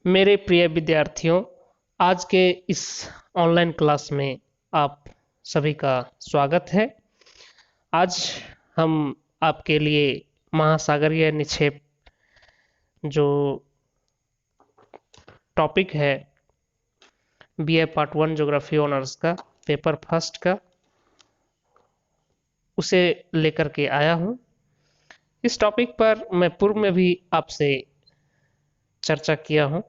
मेरे प्रिय विद्यार्थियों, आज के इस ऑनलाइन क्लास में आप सभी का स्वागत है। आज हम आपके लिए महासागरीय निक्षेप जो टॉपिक है बीए पार्ट 1 ज्योग्राफी ऑनर्स का पेपर फर्स्ट का, उसे लेकर के आया हूँ। इस टॉपिक पर मैं पूर्व में भी आपसे चर्चा किया हूँ।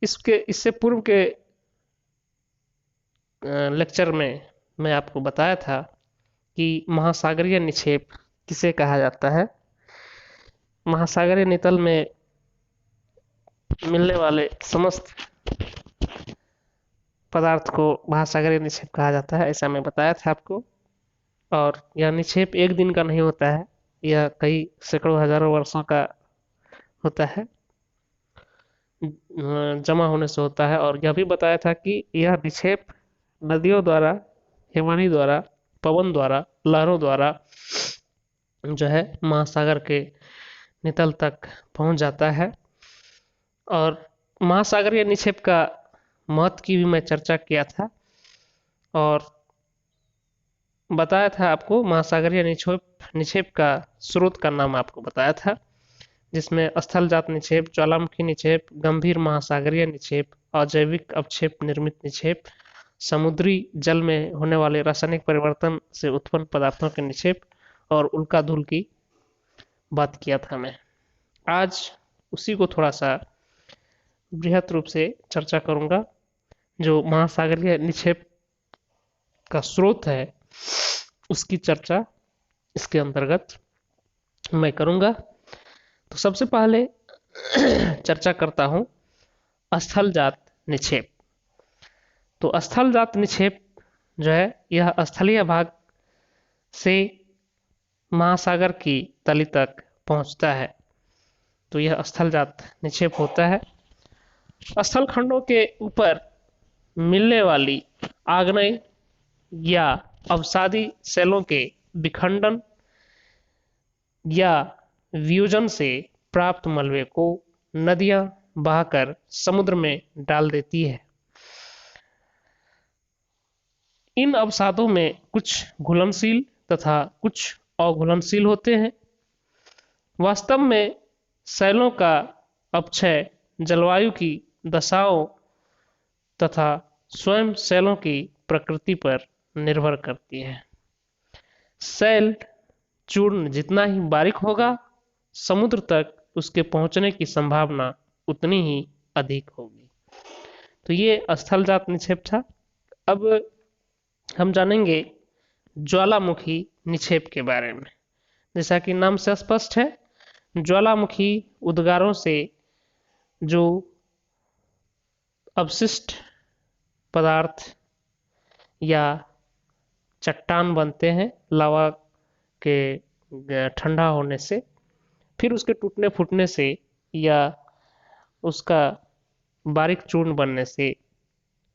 इससे पूर्व के लेक्चर में मैं आपको बताया था कि महासागरीय निक्षेप किसे कहा जाता है। महासागरीय नितल में मिलने वाले समस्त पदार्थ को महासागरीय निक्षेप कहा जाता है, ऐसा मैं बताया था आपको। और यह निक्षेप एक दिन का नहीं होता है, यह कई सैकड़ों हजारों वर्षों का होता है, जमा होने से होता है। और यह भी बताया था कि यह निक्षेप नदियों द्वारा, हिमानी द्वारा, पवन द्वारा, लहरों द्वारा जो है महासागर के नितल तक पहुंच जाता है। और महासागरीय निक्षेप का महत्व की भी मैं चर्चा किया था और बताया था आपको। महासागरीय निक्षेप का स्रोत का नाम आपको बताया था, जिसमें स्थलजात निक्षेप, ज्वालामुखी निक्षेप, गंभीर महासागरीय निक्षेप, अजैविक अवक्षेप निर्मित निक्षेप, समुद्री जल में होने वाले रासायनिक परिवर्तन से उत्पन्न पदार्थों के निक्षेप और उल्का धूल की बात किया था मैं। आज उसी को थोड़ा सा बृहद रूप से चर्चा करूंगा। जो महासागरीय निक्षेप का स्रोत है उसकी चर्चा इसके अंतर्गत मैं करूंगा। तो सबसे पहले चर्चा करता हूं स्थलजात निक्षेप। तो स्थलजात निक्षेप जो है यह स्थलीय भाग से महासागर की तली तक पहुंचता है, तो यह स्थलजात निक्षेप होता है। स्थल खंडों के ऊपर मिलने वाली आग्नेय या अवसादी सेलों के विखंडन या वियोजन से प्राप्त मलबे को नदियां बहाकर समुद्र में डाल देती है। इन अवसादों में कुछ घुलनशील तथा कुछ अघुलनशील होते हैं। वास्तव में सेलों का अपक्षय जलवायु की दशाओं तथा स्वयं सेलों की प्रकृति पर निर्भर करती है। सेल चूर्ण जितना ही बारीक होगा, समुद्र तक उसके पहुंचने की संभावना उतनी ही अधिक होगी। तो ये स्थलजात निक्षेप था। अब हम जानेंगे ज्वालामुखी निक्षेप के बारे में। जैसा कि नाम से स्पष्ट है, ज्वालामुखी उद्गारों से जो अवशिष्ट पदार्थ या चट्टान बनते हैं लावा के ठंडा होने से, फिर उसके टूटने फूटने से या उसका बारीक चूर्ण बनने से,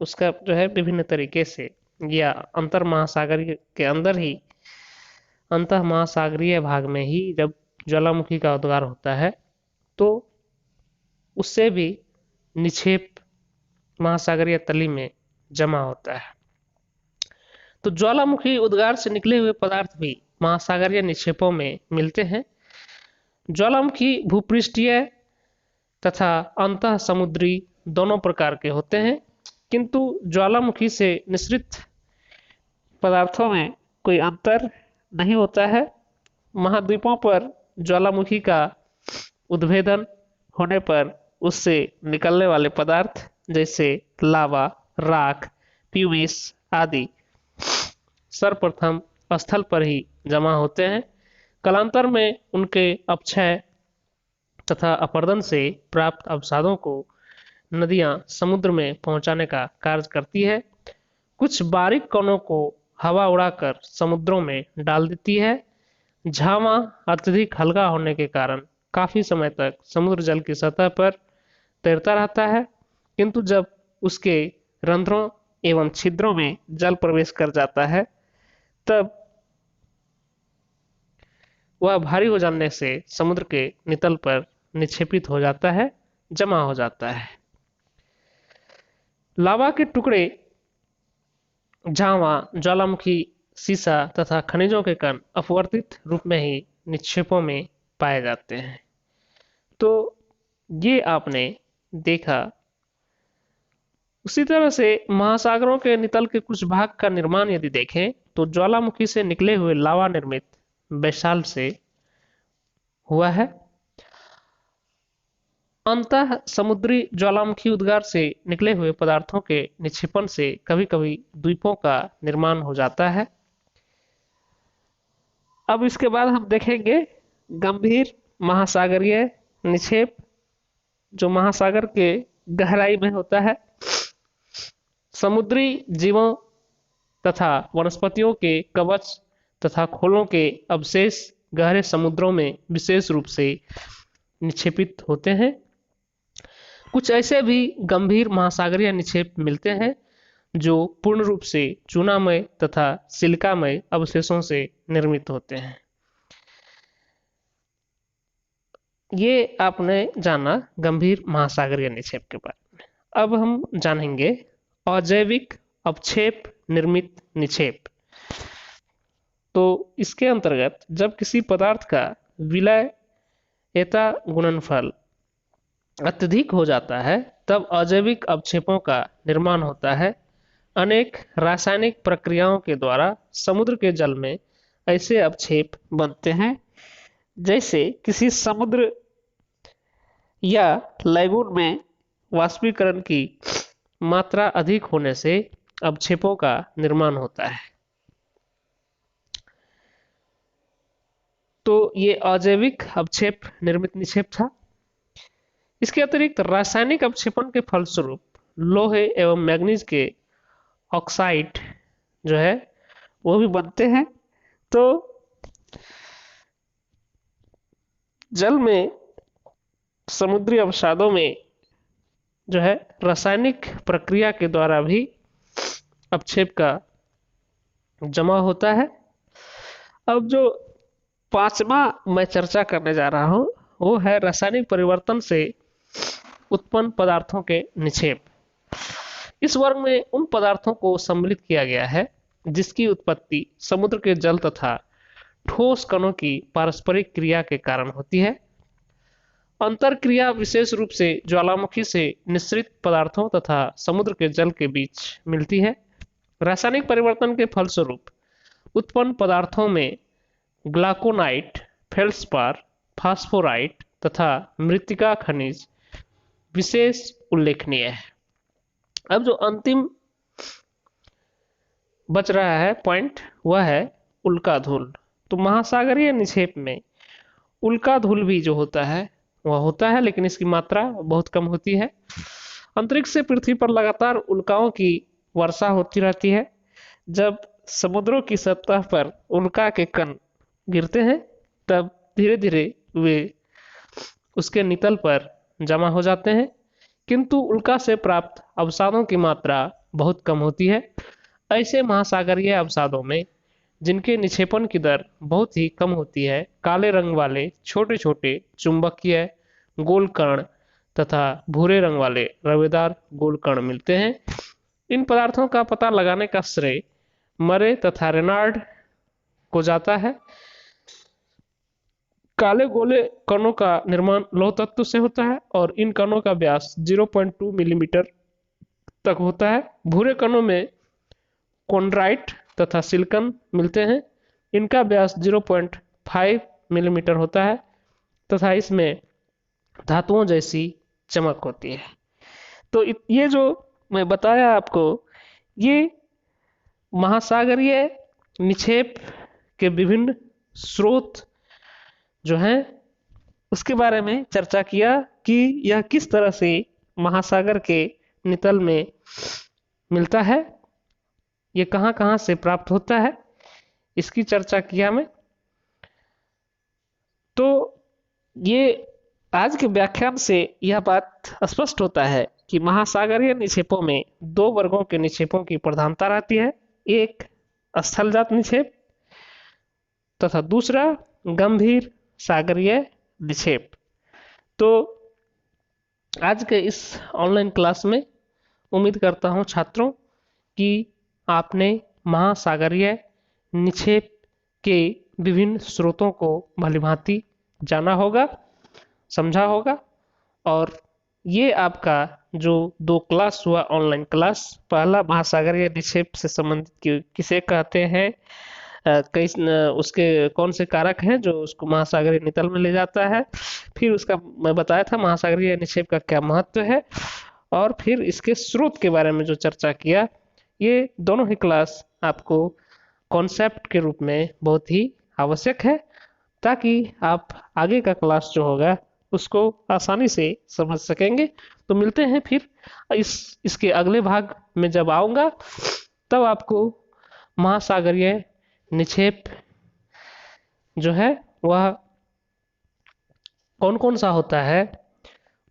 उसका जो है विभिन्न तरीके से, या अंतर महासागरीय के अंदर ही अंतः महासागरीय भाग में ही जब ज्वालामुखी का उद्गार होता है तो उससे भी निक्षेप महासागरीय तली में जमा होता है। तो ज्वालामुखी उद्गार से निकले हुए पदार्थ भी महासागरीय निक्षेपों में मिलते हैं। ज्वालामुखी भूपृष्ठीय तथा अंतः समुद्री दोनों प्रकार के होते हैं, किंतु ज्वालामुखी से निःसृत पदार्थों में कोई अंतर नहीं होता है। महाद्वीपों पर ज्वालामुखी का उद्भेदन होने पर उससे निकलने वाले पदार्थ जैसे लावा, राख, प्यूमिस आदि सर्वप्रथम स्थल पर ही जमा होते हैं। कालांतर में उनके अपक्षय तथा अपर्दन से प्राप्त अवसादों को नदियां समुद्र में पहुंचाने का कार्य करती है। कुछ बारीक कणों को हवा उड़ाकर समुद्रों में डाल देती है। झामा अत्यधिक हल्का होने के कारण काफी समय तक समुद्र जल की सतह पर तैरता रहता है, किंतु जब उसके रंध्रों एवं छिद्रों में जल प्रवेश कर जाता है तब वह भारी हो जाने से समुद्र के नितल पर निक्षेपित हो जाता है, जमा हो जाता है। लावा के टुकड़े, झावा, ज्वालामुखी, सीसा तथा खनिजों के कण अपवर्तित रूप में ही निक्षेपों में पाए जाते हैं। तो ये आपने देखा। उसी तरह से महासागरों के नितल के कुछ भाग का निर्माण यदि देखें तो ज्वालामुखी से निकले हुए लावा निर्मित बेसाल्ट से हुआ है। अंतः समुद्री ज्वालामुखी उद्गार से निकले हुए पदार्थों के निक्षेपण से कभी कभी द्वीपों का निर्माण हो जाता है। अब इसके बाद हम देखेंगे गंभीर महासागरीय निक्षेप, जो महासागर के गहराई में होता है। समुद्री जीवों तथा वनस्पतियों के कवच तथा खोलों के अवशेष गहरे समुद्रों में विशेष रूप से निक्षेपित होते हैं। कुछ ऐसे भी गंभीर महासागरीय निक्षेप मिलते हैं जो पूर्ण रूप से चूनामय तथा सिलिकामय अवशेषों से निर्मित होते हैं। ये आपने जाना गंभीर महासागरीय निक्षेप के बारे में। अब हम जानेंगे अजैविक अवक्षेप निर्मित निक्षेप। तो इसके अंतर्गत जब किसी पदार्थ का विलयता गुणनफल अत्यधिक हो जाता है तब अजैविक अवक्षेपों का निर्माण होता है। अनेक रासायनिक प्रक्रियाओं के द्वारा समुद्र के जल में ऐसे अवक्षेप बनते हैं, जैसे किसी समुद्र या लैगून में वाष्पीकरण की मात्रा अधिक होने से अवक्षेपों का निर्माण होता है। तो ये अजैविक अवक्षेप निर्मित निक्षेप था। इसके अतिरिक्त रासायनिक अवक्षेपण के फलस्वरूप लोहे एवं मैग्नीज के ऑक्साइड जो है वो भी बनते हैं। तो जल में समुद्री अवसादों में जो है रासायनिक प्रक्रिया के द्वारा भी अवक्षेप का जमा होता है। अब जो पांचवा मैं चर्चा करने जा रहा हूं वो है रासायनिक परिवर्तन से उत्पन्न पदार्थों के निक्षेप। इस वर्ग में उन पदार्थों को सम्मिलित किया गया है जिसकी उत्पत्ति समुद्र के जल तथा ठोस कणों की पारस्परिक क्रिया के कारण होती है। अंतर क्रिया विशेष रूप से ज्वालामुखी से निःसृत पदार्थों तथा समुद्र के जल के बीच मिलती है। रासायनिक परिवर्तन के फलस्वरूप उत्पन्न पदार्थों में ग्लाकोनाइट, फेल्सपार, फास्फोराइट तथा मृत्तिका खनिज विशेष उल्लेखनीय है। अब जो अंतिम बच रहा है पॉइंट वह है उल्का धूल। तो महासागरीय निक्षेप में उल्का धूल भी जो होता है वह होता है, लेकिन इसकी मात्रा बहुत कम होती है। अंतरिक्ष से पृथ्वी पर लगातार उल्काओं की वर्षा होती रहती है। जब समुद्रों की सतह पर उल्का के कण गिरते हैं तब धीरे धीरे वे उसके नितल पर जमा हो जाते हैं, किंतु उल्का से प्राप्त अवसादों की मात्रा बहुत कम होती है। ऐसे महासागरीय अवसादों में जिनके निक्षेपण की दर बहुत ही कम होती है, काले रंग वाले छोटे छोटे चुंबकीय गोल कण तथा भूरे रंग वाले रवेदार गोल कण मिलते हैं। इन पदार्थों का पता लगाने का श्रेय मरे तथा रेनाल्ड को जाता है। काले गोले कणों का निर्माण लौह तत्व से होता है और इन कणों का व्यास 0.2 मिलीमीटर तक होता है। भूरे कणों में कोंड्राइट तथा सिलिकॉन मिलते हैं। इनका व्यास 0.5 मिलीमीटर होता है तथा इसमें धातुओं जैसी चमक होती है। तो ये जो मैं बताया आपको, ये महासागरीय निक्षेप के विभिन्न स्रोत जो हैं उसके बारे में चर्चा किया कि यह किस तरह से महासागर के नितल में मिलता है, ये कहाँ कहाँ से प्राप्त होता है, इसकी चर्चा किया मैं। तो ये आज के व्याख्यान से यह बात स्पष्ट होता है कि महासागरीय निक्षेपों में दो वर्गों के निक्षेपों की प्रधानता रहती है, एक स्थलजात निक्षेप तथा दूसरा गंभीर सागरीय निक्षेप। तो आज के इस ऑनलाइन क्लास में उम्मीद करता हूँ छात्रों कि आपने महासागरीय निक्षेप के विभिन्न स्रोतों को भलीभांति जाना होगा, समझा होगा। और ये आपका जो 2 क्लास हुआ ऑनलाइन क्लास, पहला महासागरीय निक्षेप से संबंधित किसे कहते हैं, उसके कौन से कारक हैं जो उसको महासागरीय नितल में ले जाता है, फिर उसका मैं बताया था महासागरीय निक्षेप का क्या महत्व है, और फिर इसके स्रोत के बारे में जो चर्चा किया। ये दोनों ही क्लास आपको कॉन्सेप्ट के रूप में बहुत ही आवश्यक है, ताकि आप आगे का क्लास जो होगा उसको आसानी से समझ सकेंगे। तो मिलते हैं फिर इसके अगले भाग में, जब आऊँगा तब आपको महासागरीय निक्षेप जो है वह कौन कौन सा होता है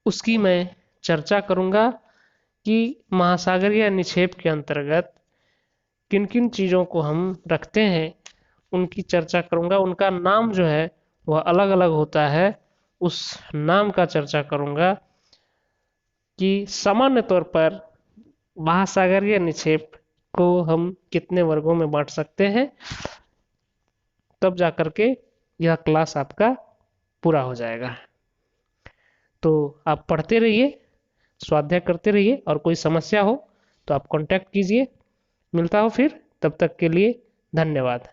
उसकी मैं चर्चा करूँगा, कि महासागरीय निक्षेप के अंतर्गत किन किन चीज़ों को हम रखते हैं उनकी चर्चा करूँगा। उनका नाम जो है वह अलग अलग होता है, उस नाम का चर्चा करूँगा कि सामान्य तौर पर महासागरीय निक्षेप को हम कितने वर्गों में बांट सकते हैं। तब जाकर के यह क्लास आपका पूरा हो जाएगा। तो आप पढ़ते रहिए, स्वाध्याय करते रहिए, और कोई समस्या हो तो आप कांटेक्ट कीजिए। मिलता हो फिर, तब तक के लिए धन्यवाद।